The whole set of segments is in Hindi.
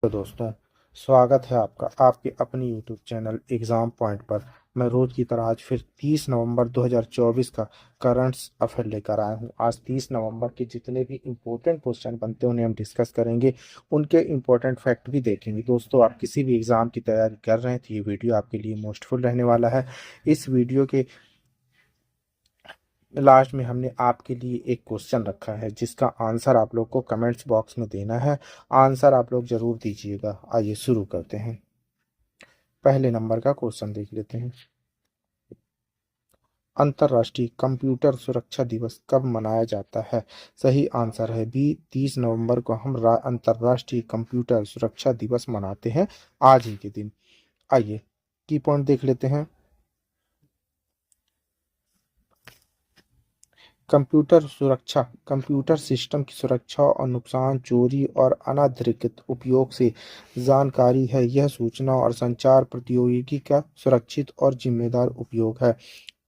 तो दोस्तों, स्वागत है आपका आपके अपनी यूट्यूब चैनल एग्ज़ाम पॉइंट पर। मैं रोज़ की तरह आज फिर 30 नवंबर 2024 का करंट्स अफेयर लेकर आया हूँ। आज 30 नवंबर के जितने भी इम्पोर्टेंट क्वेश्चन बनते हैं उन्हें हम डिस्कस करेंगे, उनके इम्पोर्टेंट फैक्ट भी देखेंगे। दोस्तों, आप किसी भी एग्ज़ाम की तैयारी कर रहे हैं तो ये वीडियो आपके लिए मोस्टफुल रहने वाला है। इस वीडियो के लास्ट में हमने आपके लिए एक क्वेश्चन रखा है जिसका आंसर आप लोग को कमेंट्स बॉक्स में देना है। आंसर आप लोग जरूर दीजिएगा। आइए शुरू करते हैं। पहले नंबर का क्वेश्चन देख लेते हैं। अंतर्राष्ट्रीय कंप्यूटर सुरक्षा दिवस कब मनाया जाता है? सही आंसर है बी, 30 नवंबर को हम अंतर्राष्ट्रीय कंप्यूटर सुरक्षा दिवस मनाते हैं, आज ही के दिन। आइए की पॉइंट देख लेते हैं। कंप्यूटर सुरक्षा कंप्यूटर सिस्टम की सुरक्षा और नुकसान, चोरी और अनाधिकृत उपयोग से जानकारी है। यह सूचना और संचार प्रौद्योगिकी का सुरक्षित और जिम्मेदार उपयोग है।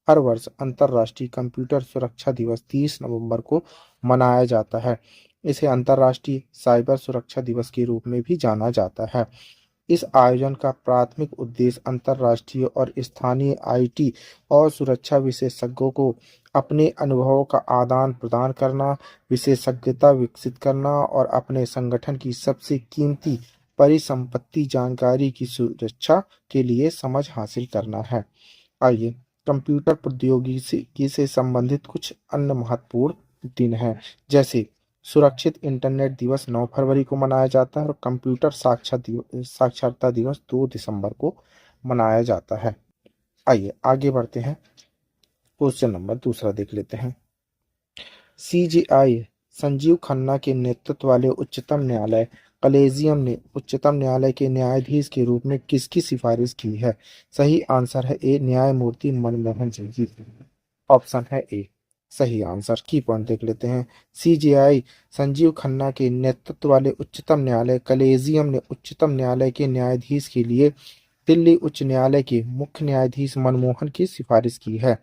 हर वर्ष अंतर्राष्ट्रीय कंप्यूटर सुरक्षा दिवस 30 नवंबर को मनाया जाता है। इसे अंतर्राष्ट्रीय साइबर सुरक्षा दिवस के रूप में भी जाना जाता है। इस आयोजन का प्राथमिक उद्देश्य अंतर्राष्ट्रीय और स्थानीय आईटी और सुरक्षा विशेषज्ञों को अपने अनुभवों का आदान प्रदान करना, विशेषज्ञता विकसित करना और अपने संगठन की सबसे कीमती परिसंपत्ति जानकारी की सुरक्षा के लिए समझ हासिल करना है। आइए कंप्यूटर प्रौद्योगिकी से संबंधित कुछ अन्य महत्वपूर्ण दिन हैं, जैसे सुरक्षित इंटरनेट दिवस 9 फरवरी को मनाया जाता है और कंप्यूटर साक्षरता दिवस 2 दिसंबर को मनाया जाता है। आइए आगे बढ़ते हैं। क्वेश्चन नंबर दूसरा देख लेते हैं। सीजीआई संजीव खन्ना के नेतृत्व वाले उच्चतम न्यायालय कलेजियम ने उच्चतम न्यायालय के न्यायाधीश के रूप में किसकी सिफारिश की है? सही आंसर है ए, न्यायमूर्ति मनमोहन सिंह जी। ऑप्शन है ए सही आंसर। की पॉइंट देख लेते हैं। सीजीआई संजीव खन्ना के नेतृत्व वाले उच्चतम न्यायालय कलेजियम ने उच्चतम न्यायालय के न्यायाधीश के लिए दिल्ली उच्च न्यायालय के मुख्य न्यायाधीश मनमोहन की सिफारिश की है।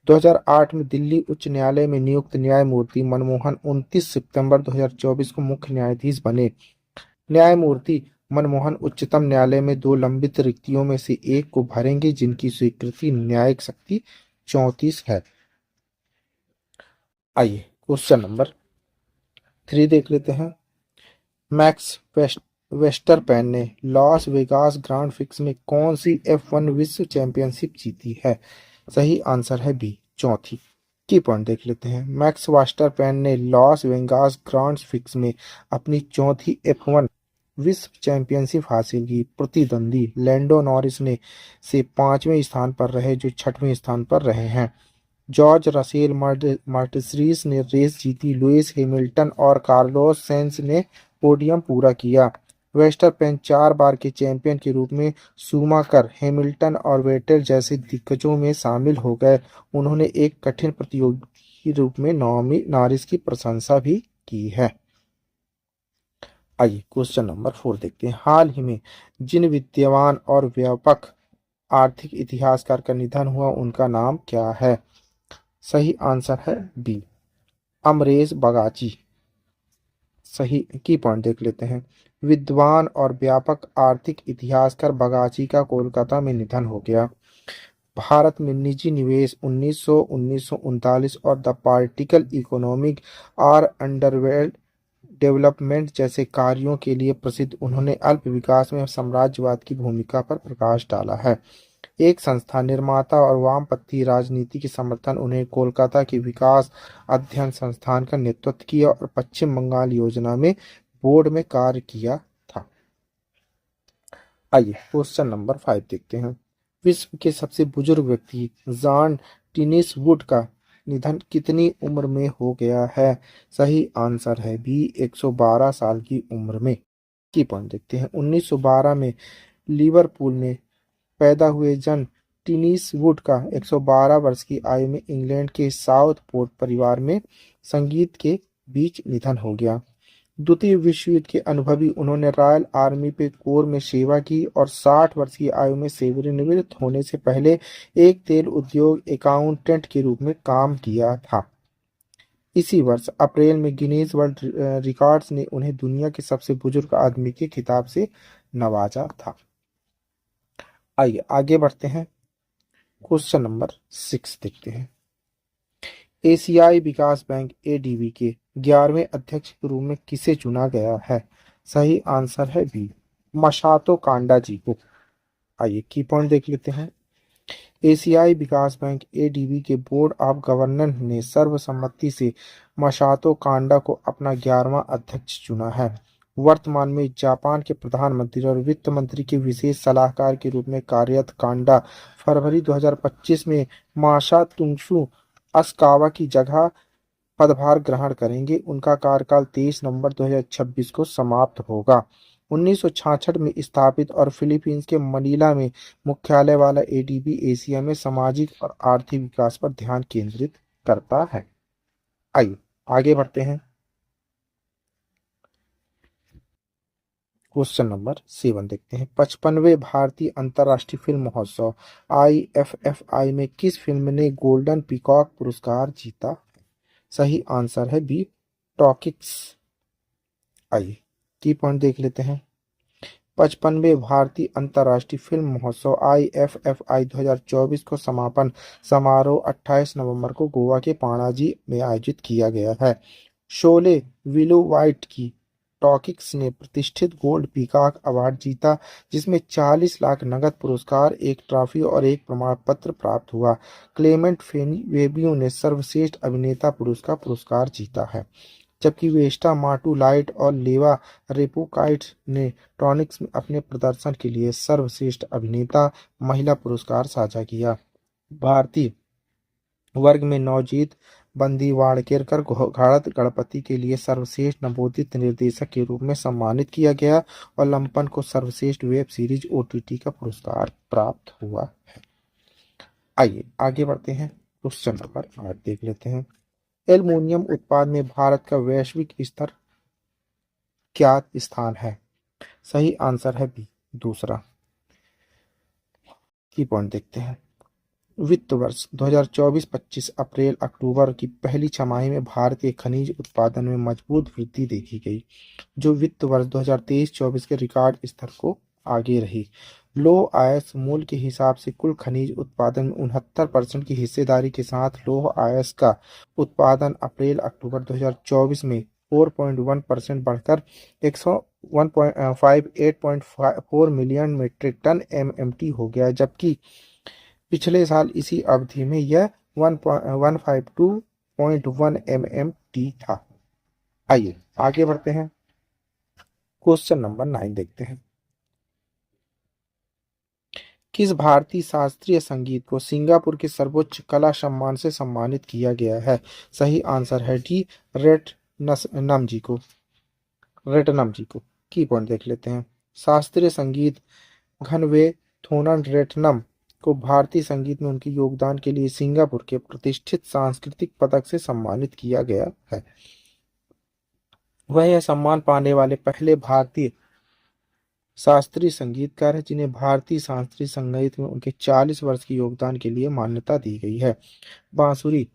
2008 में दिल्ली उच्च न्यायालय में नियुक्त न्यायमूर्ति मनमोहन 29 सितंबर 2024 को मुख्य न्यायाधीश बने। न्यायमूर्ति मनमोहन उच्चतम न्यायालय में 2 लंबित रिक्तियों में से एक को भरेंगे, जिनकी स्वीकृति न्यायिक शक्ति 34 है। आइए क्वेश्चन नंबर 3 देख लेते हैं। मैक्स वेस्टरपेन ने लॉस वेगास ग्रांड प्रिक्स में कौन सी F1 विश्व चैंपियनशिप जीती है? सही आंसर है बी, चौथी। की पॉइंट देख लेते हैं। मैक्स वर्स्टरपेन ने लॉस वेगास ग्रांड प्रिक्स में अपनी चौथी F1 विश्व चैंपियनशिप हासिल की। प्रतिद्वंदी लैंडो नॉरिस ने से 5वें स्थान पर रहे, जो 6वें स्थान पर रहे हैं। जॉर्ज रसेल मार्टिसरीस ने रेस जीती। लुइस हैमिल्टन और कार्लोस सेंस ने पोडियम पूरा किया। वेस्टरपेन 4 बार के चैंपियन के रूप में शूमाकर, हैमिल्टन और वेटेल जैसे दिग्गजों में शामिल हो गए। उन्होंने एक कठिन प्रतियोगी के रूप में नॉमी नॉरिस की प्रशंसा भी की है। आइए क्वेश्चन नंबर 4 देखते हैं। हाल ही में जिन विद्वान और व्यापक आर्थिक इतिहासकार का निधन हुआ, उनका नाम क्या है? सही आंसर है बी, अमरेश बगाची। सही की पॉइंट देख लेते हैं। विद्वान और व्यापक आर्थिक इतिहासकार बगाची का कोलकाता में निधन हो गया। भारत में निजी निवेश 1939 और द पॉलिटिकल इकोनॉमिक और अंडरवर्ल्ड डेवलपमेंट जैसे कार्यों के लिए प्रसिद्ध उन्होंने अल्प विकास में साम्राज्यवाद की भूमिका पर प्रकाश डाला है। एक संस्था निर्माता और वामपंथी राजनीति के समर्थन उन्हें कोलकाता के विकास अध्ययन संस्थान का नेतृत्व किया और पश्चिम बंगाल योजना में बोर्ड में कार्य किया था। आइए क्वेश्चन नंबर 5 देखते हैं। विश्व के सबसे बुजुर्ग व्यक्ति जॉन टिनिस वुड का निधन कितनी उम्र में हो गया है? सही आंसर है बी, 112 साल की उम्र में। की पॉइंट देखते हैं। 1912 में लिवरपूल में पैदा हुए जॉन टिनिस वुड का 112 वर्ष की आयु में इंग्लैंड के साउथपोर्ट परिवार में संगीत के बीच निधन हो गया। द्वितीय विश्व युद्ध के अनुभवी, उन्होंने रॉयल आर्मी पे कोर में सेवा की और 60 वर्ष की आयु में सेवानिवृत्त होने से पहले एक तेल उद्योग अकाउंटेंट के रूप में काम किया था। इसी वर्ष अप्रैल में गिनीज वर्ल्ड रिकॉर्ड्स ने उन्हें दुनिया के सबसे बुजुर्ग आदमी के खिताब से नवाजा था। आइए आगे बढ़ते हैं। क्वेश्चन नंबर 6 देखते हैं। एशियाई विकास बैंक एडीबी के 11वें अध्यक्ष के रूप में किसे चुना गया है? सही आंसर है बी, मसातो कांडा जी को। आइए की पॉइंट देख लेते हैं। एशियाई विकास बैंक एडीबी के बोर्ड ऑफ गवर्नर ने सर्वसम्मति से मसातो कांडा को अपना 11वां अध्यक्ष चुना है। वर्तमान में जापान के प्रधानमंत्री और वित्त मंत्री के विशेष सलाहकार के रूप में कार्यरत कांडा फरवरी 2025 में मासातुंगसू असकावा की जगह पदभार ग्रहण करेंगे। उनका कार्यकाल 23 नवंबर 2026 को समाप्त होगा। 1966 में स्थापित और फिलीपींस के मनीला में मुख्यालय वाला एडीबी एशिया में सामाजिक और आर्थिक विकास पर ध्यान केंद्रित करता है। आइए आगे बढ़ते हैं। क्वेश्चन नंबर 7 देखते हैं। 55वें भारतीय अंतर्राष्ट्रीय फिल्म महोत्सव IFFI में किस फिल्म ने गोल्डन पीकॉक पुरस्कार जीता? सही आंसर है बी, टॉकिक्स। आइए की पॉइंट देख लेते हैं। 55वें भारतीय अंतर्राष्ट्रीय फिल्म महोत्सव IFFI 2024 को समापन समारोह 28 नवंबर को गोवा के पणाजी में आयोजित किया गया है। शोले विलो वाइट की टॉकिक्स ने प्रतिष्ठित गोल्ड पीकॉक अवार्ड जीता, जिसमें 40 लाख नगद पुरस्कार, एक ट्रॉफी और एक प्रमाण पत्र प्राप्त हुआ। क्लेमेंट फेनी वेबियो ने सर्वश्रेष्ठ अभिनेता पुरुष का पुरस्कार जीता है, जबकि वेस्टा माटू लाइट और लेवा रेपोकाइट ने टॉनिक्स में अपने प्रदर्शन के लिए सर्वश्रेष्ठ अभिनेता महिला पुरस्कार साझा किया। भारतीय वर्ग में नवजीत बंदीवाड़केर घाड़त गणपति के लिए सर्वश्रेष्ठ नवोदित निर्देशक के रूप में सम्मानित किया गया और लंपन को सर्वश्रेष्ठ वेब सीरीज OTT का पुरस्कार प्राप्त हुआ है। आइए आगे बढ़ते हैं। क्वेश्चन नंबर 8 देख लेते हैं। एल्युमिनियम उत्पाद में भारत का वैश्विक स्तर क्या स्थान है? सही आंसर है बी, दूसरा। की पॉइंट देखते हैं। वित्त वर्ष 2024-25 अप्रैल अक्टूबर की पहली छमाही में भारत के खनिज उत्पादन में मजबूत वृद्धि देखी गई, जो वित्त वर्ष 2023-24 के रिकॉर्ड स्तर को आगे रही। लौह अयस्क मूल्य के हिसाब से कुल खनिज उत्पादन में 69% की हिस्सेदारी के साथ लौह अयस्क का उत्पादन अप्रैल अक्टूबर 2024 में 4.1% बढ़कर 158.4 मिलियन मीट्रिक टन MMT हो गया, जबकि पिछले साल इसी अवधि में यह 152.1 MMT था। आइए आगे बढ़ते हैं। क्वेश्चन नंबर 9 देखते हैं। किस भारतीय शास्त्रीय संगीत को सिंगापुर के सर्वोच्च कला सम्मान से सम्मानित किया गया है? सही आंसर है डी, रेटनम जी को। रेटनम जी को। की पॉइंट देख लेते हैं। शास्त्रीय संगीत घनवे थोनन रेटनम को भारतीय संगीत में उनके योगदान के लिए सिंगापुर के प्रतिष्ठित सांस्कृतिक पदक से सम्मानित किया गया है। वह यह सम्मान पाने वाले पहले भारतीय शास्त्रीय संगीतकार है जिन्हें भारतीय शास्त्रीय संगीत में उनके 40 वर्ष के योगदान के लिए मान्यता दी गई है। बांसुरी।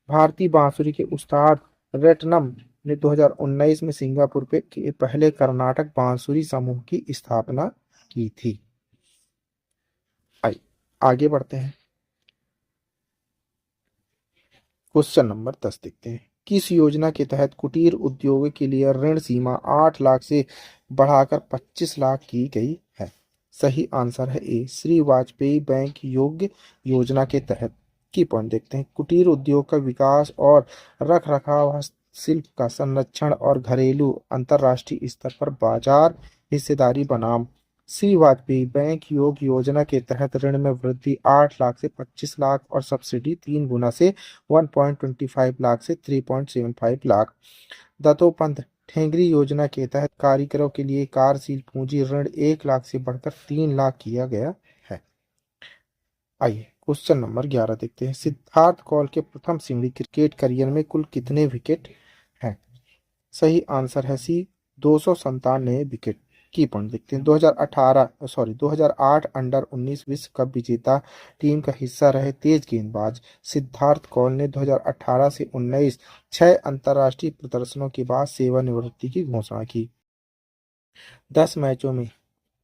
भारतीय बांसुरी के उस्ताद रेटनम ने 2019 में सिंगापुर के पहले कर्नाटक बांसुरी समूह की स्थापना की थी। आगे बढ़ते हैं। क्वेश्चन नंबर 10 देखते हैं। किस योजना के तहत कुटीर उद्योग के लिए ऋण सीमा 8 लाख से बढ़ाकर 25 लाख की गई है? सही आंसर है ए, श्री वाजपेयी बैंक योग्य योजना के तहत। की पॉइंट देखते हैं। कुटीर उद्योग का विकास और रख रखाव, हस्तशिल्प का संरक्षण और घरेलू अंतर्राष्ट्रीय स्तर पर बाजार हिस्सेदारी बनाम श्री वाजपेयी बैंक योग योजना के तहत ऋण में वृद्धि 8 लाख से 25 लाख और सब्सिडी 3 गुना से 1.25 लाख से 3.75 लाख। दत्तोपंत ठेंगरी योजना के तहत कारीगरों के लिए कार्यशील पूंजी ऋण 1 लाख से बढ़कर 3 लाख किया गया है। आइए क्वेश्चन नंबर 11 देखते हैं। सिद्धार्थ कौल के प्रथम श्रेणी क्रिकेट करियर में कुल कितने विकेट हैं? सही आंसर है सी, 297 विकेट। की पॉइंट देखते हैं। 2008 अंडर 19 विश्व कप विजेता टीम का हिस्सा रहे तेज गेंदबाज सिद्धार्थ कौल ने 2018 से 19 छह अंतर्राष्ट्रीय प्रदर्शनों के बाद सेवानिवृत्ति की घोषणा की। 10 मैचों में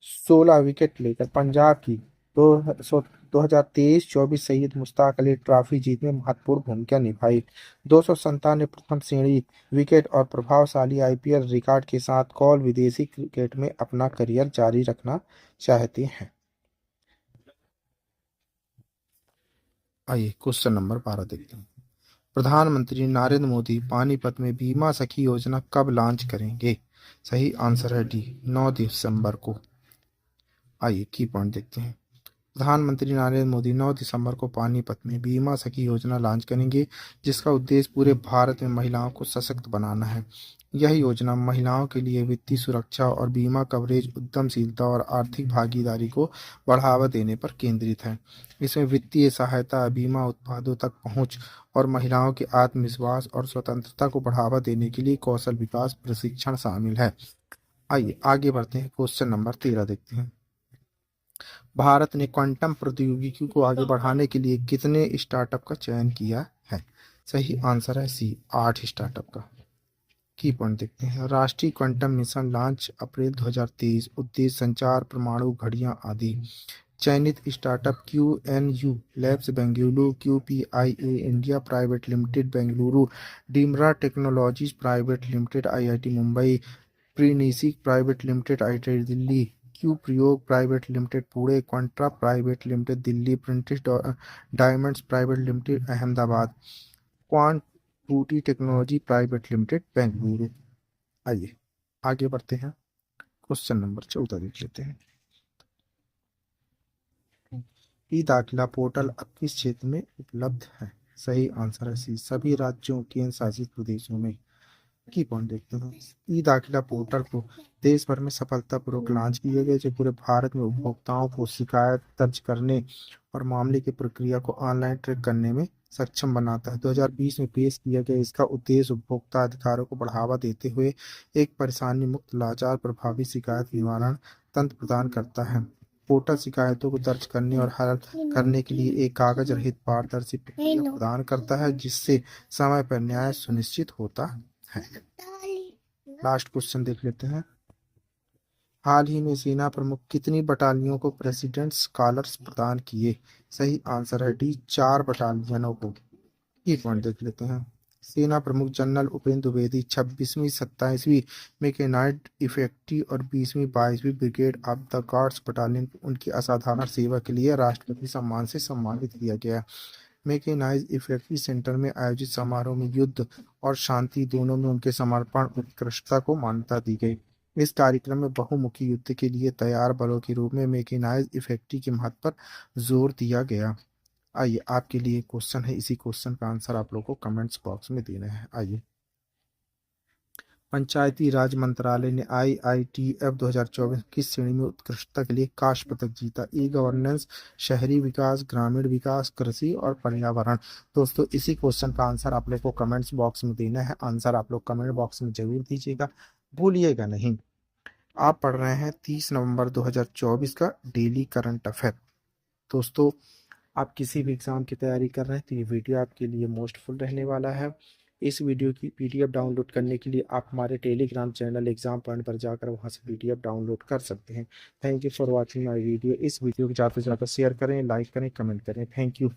16 विकेट लेकर पंजाब की 2023-24 सैयद मुश्ताक अली ट्रॉफी जीत में महत्वपूर्ण भूमिका निभाई। 297 प्रथम श्रेणी विकेट और प्रभावशाली आईपीएल रिकॉर्ड के साथ कौल विदेशी क्रिकेट में अपना करियर जारी रखना चाहते हैं। आइए क्वेश्चन नंबर 12 देखते हैं। प्रधानमंत्री नरेंद्र मोदी पानीपत में बीमा सखी योजना कब लॉन्च करेंगे? सही आंसर है डी, 9 दिसंबर को। आइए की पॉइंट देखते हैं। प्रधानमंत्री नरेंद्र मोदी 9 दिसंबर को पानीपत में बीमा सखी योजना लॉन्च करेंगे, जिसका उद्देश्य पूरे भारत में महिलाओं को सशक्त बनाना है। यह योजना महिलाओं के लिए वित्तीय सुरक्षा और बीमा कवरेज, उद्यमशीलता और आर्थिक भागीदारी को बढ़ावा देने पर केंद्रित है। इसमें वित्तीय सहायता, बीमा उत्पादों तक पहुंच और महिलाओं के आत्मविश्वास और स्वतंत्रता को बढ़ावा देने के लिए कौशल विकास प्रशिक्षण शामिल है। आइए आगे बढ़ते हैं, क्वेश्चन नंबर 13 देखते हैं। भारत ने क्वांटम प्रौद्योगिकी को आगे बढ़ाने के लिए कितने स्टार्टअप का चयन किया है? सही आंसर है सी, 8 स्टार्टअप का। की पॉइंट देखते हैं। राष्ट्रीय क्वांटम मिशन लॉन्च अप्रैल 2023, उद्देश्य संचार, परमाणु घड़ियां आदि। चयनित startup QNU labs Bengaluru, QPIA India private limited Bengaluru, Dimira technologies private limited IIT Mumbai, Prenishq private limited IIT Delhi, QuPrayog private limited Pune, Quanastra private limited Delhi, pristine diamonds private limited Ahmedabad, Quan2D technology private limited Bengaluru. आइए आगे बढ़ते हैं, क्वेश्चन नंबर 14 देख लेते हैं। ई दाखिला पोर्टल अब किस क्षेत्र में उपलब्ध है? सही आंसर है सी, सभी राज्यों केंद्र शासित प्रदेशों में। की पॉइंट देखते हैं। ई दाखिला पोर्टल को देश भर में सफलतापूर्वक लॉन्च किए गए, जो पूरे भारत में उपभोक्ताओं को शिकायत दर्ज करने और मामले की प्रक्रिया को ऑनलाइन ट्रैक करने में सक्षम बनाता है। 2020 में पेश किया गया इसका उद्देश्य उपभोक्ता अधिकारों को बढ़ावा देते हुए एक परेशानी मुक्त, लाचार, प्रभावी शिकायत निवारण तंत्र प्रदान करता है। पोर्टल शिकायतों को दर्ज करने और हल करने के लिए एक कागज रहित पारदर्शी प्रक्रिया प्रदान करता है, जिससे समय पर न्याय सुनिश्चित होता है। लास्ट क्वेश्चन देख लेते हैं। हाल ही में सेना प्रमुख कितनी बटालियनों को प्रेसिडेंट स्कॉलर्स प्रदान किए? सही आंसर है डी, 4 बटालियनों को। ये पॉइंट देख लेते हैं। सेना प्रमुख जनरल उपेंद्र द्विवेदी 26वीं 27वीं मैकेनाइज्ड इन्फेंट्री और 20वीं 22वीं brigade of the guards battalion को उनकी असाधारण सेवा के लिए राष्ट्रपति सम्मान से सम्मानित किया गया। मैकेनाइज्ड इन्फेंट्री सेंटर में आयोजित समारोह में युद्ध और शांति दोनों में उनके समर्पण और उत्कृष्टता को मान्यता दी गई। इस कार्यक्रम में बहुमुखी युद्ध के लिए तैयार बलों के रूप में मैकेनाइज्ड इन्फेंट्री के महत्व पर जोर दिया गया। आइए आपके लिए क्वेश्चन है, इसी क्वेश्चन का आंसर आप लोगों को कमेंट्स बॉक्स में देना है। आइए, पंचायती राज मंत्रालय ने IITF 2024 किस श्रेणी में उत्कृष्टता के लिए कांस्य पदक जीता? ई गवर्नेंस, शहरी विकास, ग्रामीण विकास, कृषि और पर्यावरण। दोस्तों इसी क्वेश्चन का आंसर आप लोग को कमेंट्स बॉक्स में देना है। आंसर आप लोग कमेंट बॉक्स में जरूर दीजिएगा, भूलिएगा नहीं। आप पढ़ रहे हैं 30 नवंबर 2024 का डेली करंट अफेयर। दोस्तों आप किसी भी एग्ज़ाम की तैयारी कर रहे हैं तो ये वीडियो आपके लिए मोस्टफुल रहने वाला है। इस वीडियो की PDF डाउनलोड करने के लिए आप हमारे टेलीग्राम चैनल एग्जाम पॉइंट पर जाकर वहां से PDF डाउनलोड कर सकते हैं। Thank you for watching my video. इस वीडियो को ज़्यादा से ज़्यादा शेयर करें, लाइक करें, कमेंट करें। Thank you.